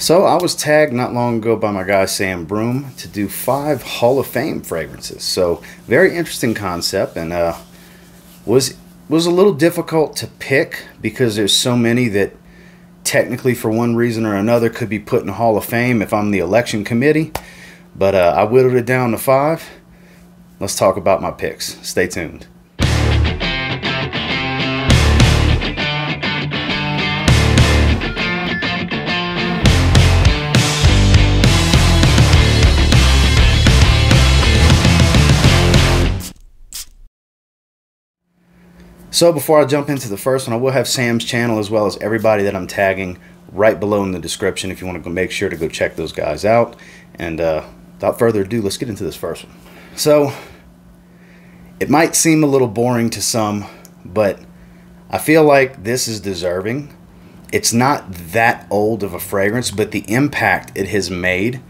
So I was tagged not long ago by my guy Sam Broom to do 5 Hall of Fame fragrances. So very interesting concept, and was a little difficult to pick because there's so many that technically for one reason or another could be put in the Hall of Fame if I'm the election committee. But I whittled it down to 5. Let's talk about my picks. Stay tuned. So before I jump into the first one, I will have Sam's channel as well as everybody that I'm tagging right below in the description if you want to go make sure to go check those guys out. And without further ado, let's get into this first one. So it might seem a little boring to some, but I feel like this is deserving. It's not that old of a fragrance, but the impact it has made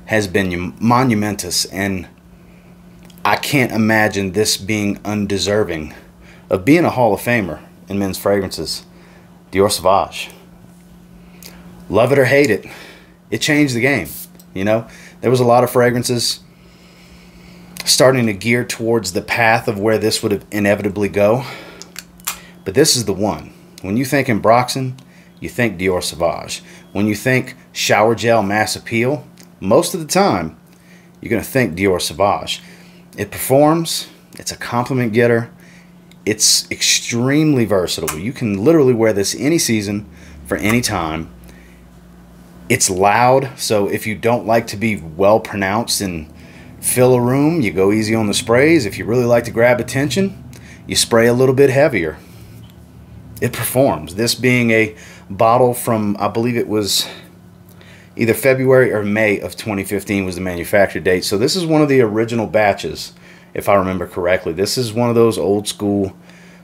has been monumentous, and I can't imagine this being undeserving of being a Hall of Famer in men's fragrances. Dior Savage. Love it or hate it, it changed the game. You know, there was a lot of fragrances starting to gear towards the path of where this would inevitably go, but this is the one. When you think Ambroxan, you think Dior Savage. When you think shower gel mass appeal, most of the time you're going to think Dior Savage. It performs, it's a compliment getter, it's extremely versatile. You can literally wear this any season for any time. It's loud, so if you don't like to be well pronounced and fill a room, you go easy on the sprays. If you really like to grab attention, you spray a little bit heavier. It performs. This being a bottle from, I believe it was either February or May of 2015 was the manufacture date. So this is one of the original batches, if I remember correctly. This is one of those old school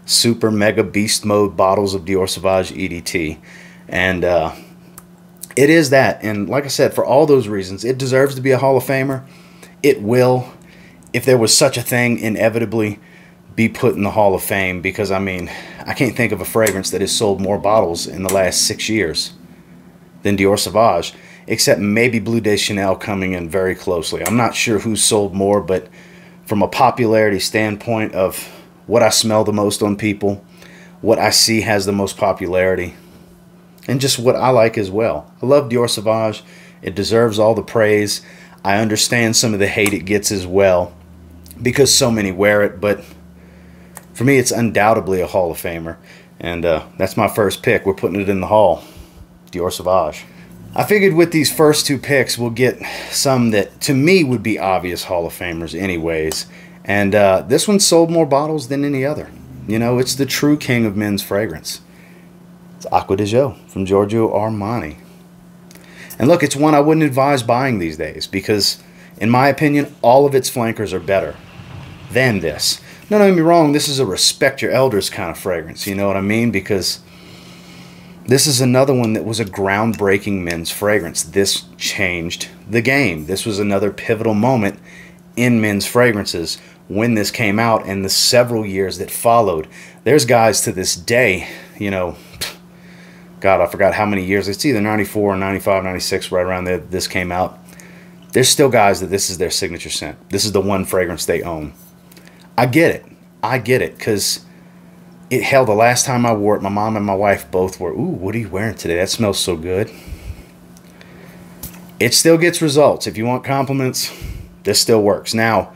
super mega beast mode bottles of Dior Savage EDT. And it is that. And like I said, for all those reasons, it deserves to be a Hall of Famer. It will, if there was such a thing, inevitably be put in the Hall of Fame, because I mean, I can't think of a fragrance that has sold more bottles in the last 6 years than Dior Savage, except maybe Bleu de Chanel coming in very closely. I'm not sure who sold more, but from a popularity standpoint of what I smell the most on people, what I see has the most popularity, and just what I like as well. I love Dior Savage. It deserves all the praise. I understand some of the hate it gets as well because so many wear it, but for me it's undoubtedly a Hall of Famer, and that's my first pick. We're putting it in the Hall. Dior Savage. I figured with these first 2 picks we'll get some that to me would be obvious Hall of Famers anyways, and this one sold more bottles than any other. You know, it's the true king of men's fragrance. It's Acqua di Gio from Giorgio Armani. And look, it's one I wouldn't advise buying these days because, in my opinion, all of its flankers are better than this. Now, don't get me wrong, this is a respect your elders kind of fragrance, you know what I mean? Because this is another one that was a groundbreaking men's fragrance. This changed the game. This was another pivotal moment in men's fragrances when this came out and the several years that followed. There's guys to this day, you know, God, I forgot how many years. It's either 94 or 95, 96, right around there this came out. There's still guys that this is their signature scent. This is the one fragrance they own. I get it. I get it, because it held the last time I wore it. My mom and my wife both were, ooh, what are you wearing today? That smells so good. It still gets results. If you want compliments, this still works. Now,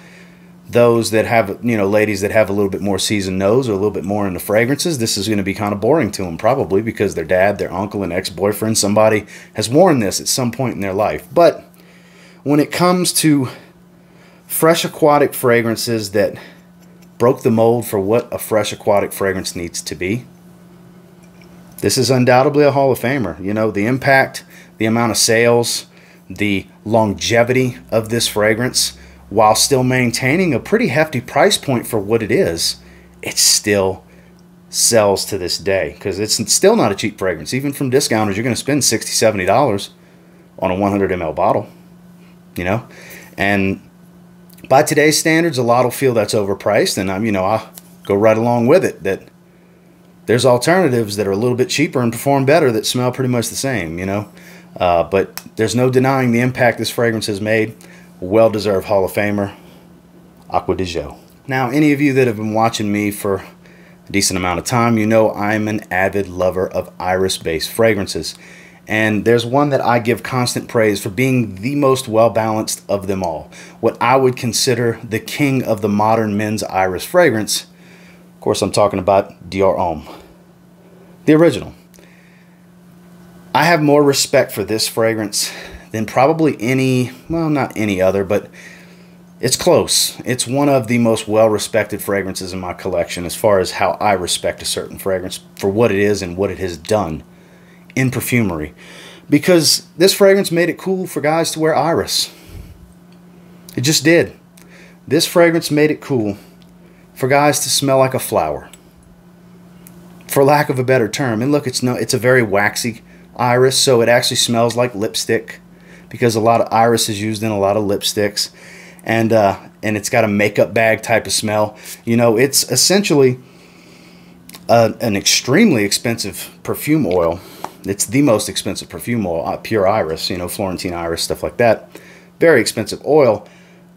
those that have, you know, ladies that have a little bit more seasoned nose or a little bit more into fragrances, this is going to be kind of boring to them probably because their dad, their uncle, and ex-boyfriend, somebody has worn this at some point in their life. But when it comes to fresh aquatic fragrances that broke the mold for what a fresh aquatic fragrance needs to be, this is undoubtedly a Hall of Famer. You know, the impact, the amount of sales, the longevity of this fragrance, while still maintaining a pretty hefty price point for what it is, it still sells to this day because it's still not a cheap fragrance. Even from discounters, you're going to spend $60, $70 on a 100 ml bottle, you know, and by today's standards, a lot will feel that's overpriced, and I'll go right along with it that there's alternatives that are a little bit cheaper and perform better that smell pretty much the same, you know. But there's no denying the impact this fragrance has made. Well-deserved Hall of Famer, Acqua di Gio. Now, any of you that have been watching me for a decent amount of time, you know I'm an avid lover of iris-based fragrances. And there's one that I give constant praise for being the most well-balanced of them all. What I would consider the king of the modern men's iris fragrance. Of course, I'm talking about Dior Homme, the original. I have more respect for this fragrance than probably any, well, not any other, but it's close. It's one of the most well-respected fragrances in my collection as far as how I respect a certain fragrance for what it is and what it has done in perfumery, because this fragrance made it cool for guys to wear iris. It just did. This fragrance made it cool for guys to smell like a flower, for lack of a better term. And look, it's a very waxy iris, so it actually smells like lipstick, because a lot of iris is used in a lot of lipsticks, and it's got a makeup bag type of smell. You know, it's essentially an extremely expensive perfume oil. It's the most expensive perfume oil, pure iris, you know, Florentine iris, stuff like that. Very expensive oil,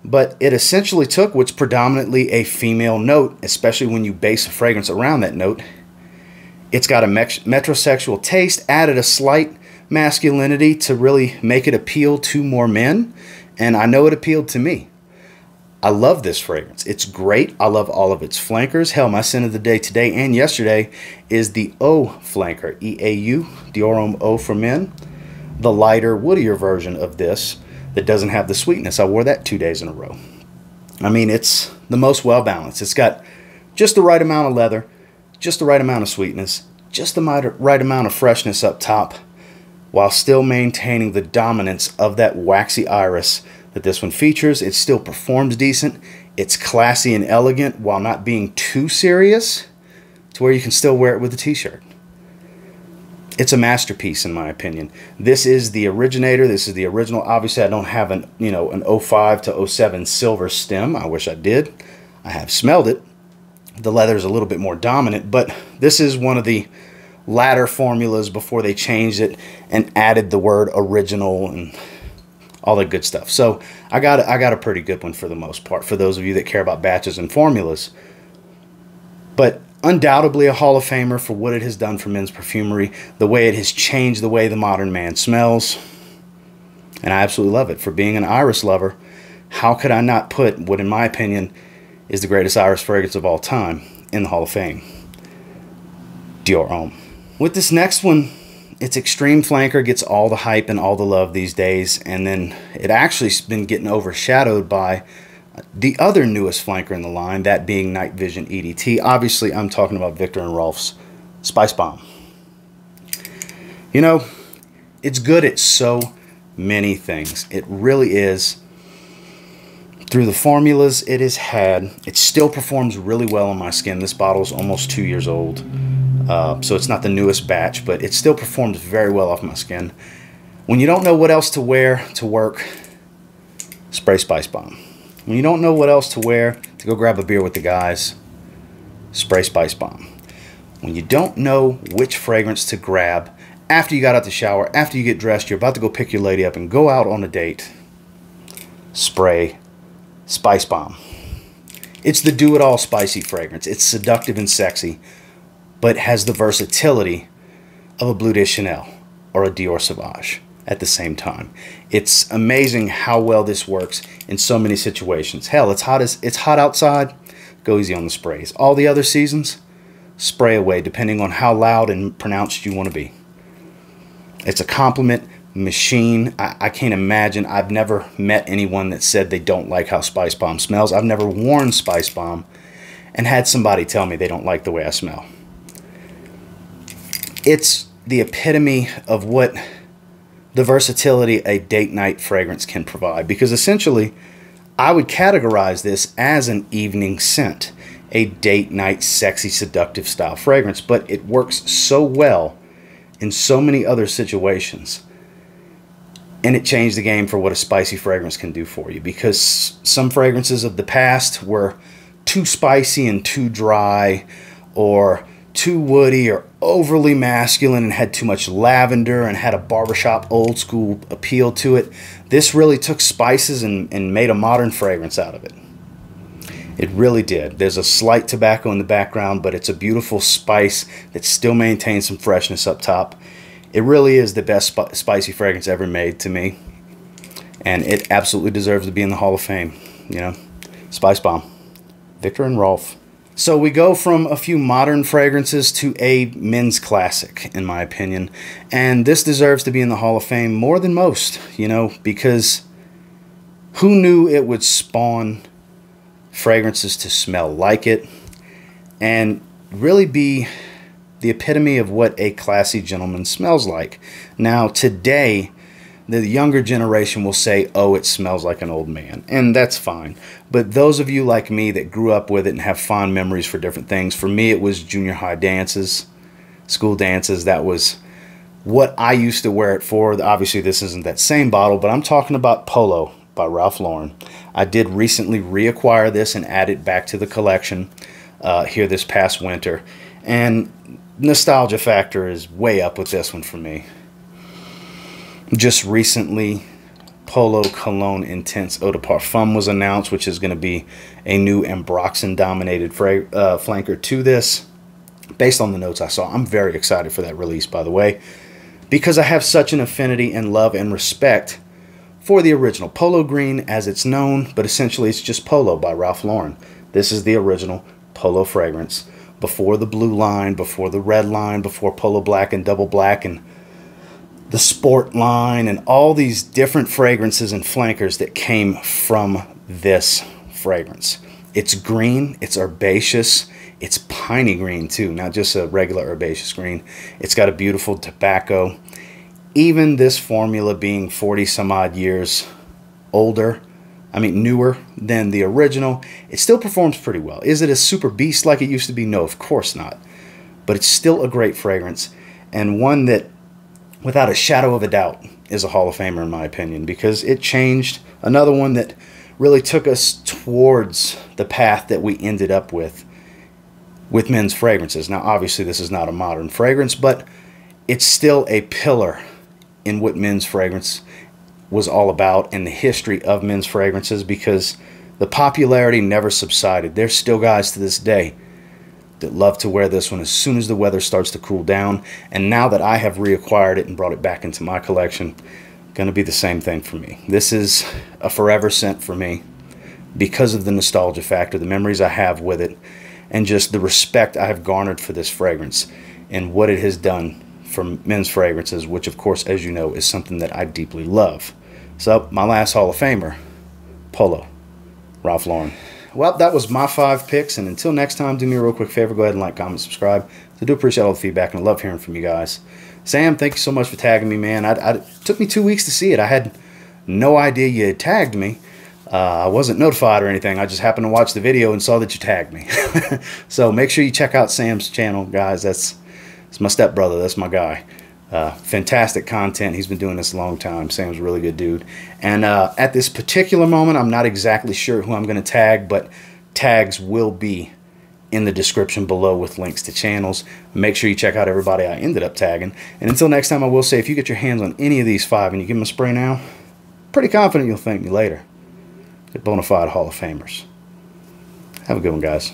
but it essentially took what's predominantly a female note, especially when you base a fragrance around that note. It's got a metrosexual taste, added a slight masculinity to really make it appeal to more men, and I know it appealed to me. I love this fragrance. It's great. I love all of its flankers. Hell, my scent of the day today and yesterday is the O flanker, EAU, Dior Homme O for men. The lighter, woodier version of this that doesn't have the sweetness. I wore that 2 days in a row. I mean, it's the most well-balanced. It's got just the right amount of leather, just the right amount of sweetness, just the right amount of freshness up top, while still maintaining the dominance of that waxy iris that this one features. It still performs decent. It's classy and elegant while not being too serious, to where you can still wear it with a t-shirt. It's a masterpiece in my opinion. This is the originator. This is the original. Obviously, I don't have an 05 to 07 silver stem. I wish I did. I have smelled it. The leather is a little bit more dominant, but this is one of the latter formulas before they changed it and added the word original and all that good stuff. So I got a pretty good one for the most part, for those of you that care about batches and formulas. But undoubtedly a Hall of Famer for what it has done for men's perfumery, the way it has changed the way the modern man smells. And I absolutely love it. For being an iris lover, how could I not put what, in my opinion, is the greatest iris fragrance of all time in the Hall of Fame? Dior Homme. With this next one, its extreme flanker gets all the hype and all the love these days, and then it actually has been getting overshadowed by the other newest flanker in the line, that being Night Vision EDT. Obviously, I'm talking about Viktor and Rolf's Spice Bomb. You know, it's good at so many things. It really is. Through the formulas it has had, it still performs really well on my skin. This bottle is almost 2 years old. So it's not the newest batch, but it still performs very well off my skin. When you don't know what else to wear to work, spray Spice Bomb. When you don't know what else to wear to go grab a beer with the guys, spray Spice Bomb. When you don't know which fragrance to grab after you got out the shower, after you get dressed, you're about to go pick your lady up and go out on a date, spray Spice Bomb. It's the do-it-all spicy fragrance. It's seductive and sexy, but has the versatility of a Bleu de Chanel or a Dior Savage at the same time. It's amazing how well this works in so many situations. Hell, it's hot outside, go easy on the sprays. All the other seasons, spray away depending on how loud and pronounced you want to be. It's a compliment machine. I can't imagine. I've never met anyone that said they don't like how Spice Bomb smells. I've never worn Spice Bomb and had somebody tell me they don't like the way I smell. It's the epitome of what the versatility a date night fragrance can provide, because essentially I would categorize this as an evening scent, a date night sexy seductive style fragrance, but it works so well in so many other situations. And it changed the game for what a spicy fragrance can do for you, because some fragrances of the past were too spicy and too dry, or too woody or overly masculine and had too much lavender and had a barbershop old school appeal to it. This really took spices and made a modern fragrance out of it. It really did. There's a slight tobacco in the background, but it's a beautiful spice that still maintains some freshness up top. It really is the best spicy fragrance ever made to me. And it absolutely deserves to be in the Hall of Fame. You know, Spice Bomb. Victor and Rolf. So we go from a few modern fragrances to a men's classic, in my opinion. And this deserves to be in the Hall of Fame more than most, you know, because who knew it would spawn fragrances to smell like it and really be the epitome of what a classy gentleman smells like. Now, today, the younger generation will say, oh, it smells like an old man, and that's fine. But those of you like me that grew up with it and have fond memories for different things, for me it was junior high dances, school dances. That was what I used to wear it for. Obviously, this isn't that same bottle, but I'm talking about Polo by Ralph Lauren. I did recently reacquire this and add it back to the collection here this past winter, and nostalgia factor is way up with this one for me. Just recently, Polo Cologne Intense Eau de Parfum was announced, which is going to be a new Ambroxan-dominated flanker to this. Based on the notes I saw, I'm very excited for that release, by the way, because I have such an affinity and love and respect for the original Polo Green as it's known, but essentially it's just Polo by Ralph Lauren. This is the original Polo fragrance. Before the blue line, before the red line, before Polo Black and Double Black and the Sport line and all these different fragrances and flankers that came from this fragrance. It's green, it's herbaceous, it's piney green too, not just a regular herbaceous green. It's got a beautiful tobacco. Even this formula being 40 some odd years older, newer than the original, it still performs pretty well. Is it a super beast like it used to be? No, of course not. But it's still a great fragrance, and one that without a shadow of a doubt is a Hall of Famer in my opinion, because it changed. Another one that really took us towards the path that we ended up with men's fragrances. Now obviously this is not a modern fragrance, but it's still a pillar in what men's fragrance was all about and the history of men's fragrances, because the popularity never subsided. There's still guys to this day that love to wear this one as soon as the weather starts to cool down. And now that I have reacquired it and brought it back into my collection, going to be the same thing for me. This is a forever scent for me because of the nostalgia factor, the memories I have with it, and just the respect I have garnered for this fragrance and what it has done for men's fragrances, which of course, as you know, is something that I deeply love. So my last Hall of Famer, Polo, Ralph Lauren. Well, that was my 5 picks, and until next time, do me a real quick favor, go ahead and like, comment, subscribe. I do appreciate all the feedback, and I love hearing from you guys. Sam, thank you so much for tagging me, man. It took me 2 weeks to see it. I had no idea you had tagged me. I wasn't notified or anything. I just happened to watch the video and saw that you tagged me. So make sure you check out Sam's channel, guys. That's my stepbrother. That's my guy. Fantastic content. He's been doing this a long time. Sam's a really good dude. And at this particular moment, I'm not exactly sure who I'm going to tag, but tags will be in the description below with links to channels. Make sure you check out everybody I ended up tagging. And until next time, I will say, if you get your hands on any of these 5 and you give them a spray now, pretty confident you'll thank me later. They're bona fide Hall of Famers. Have a good one, guys.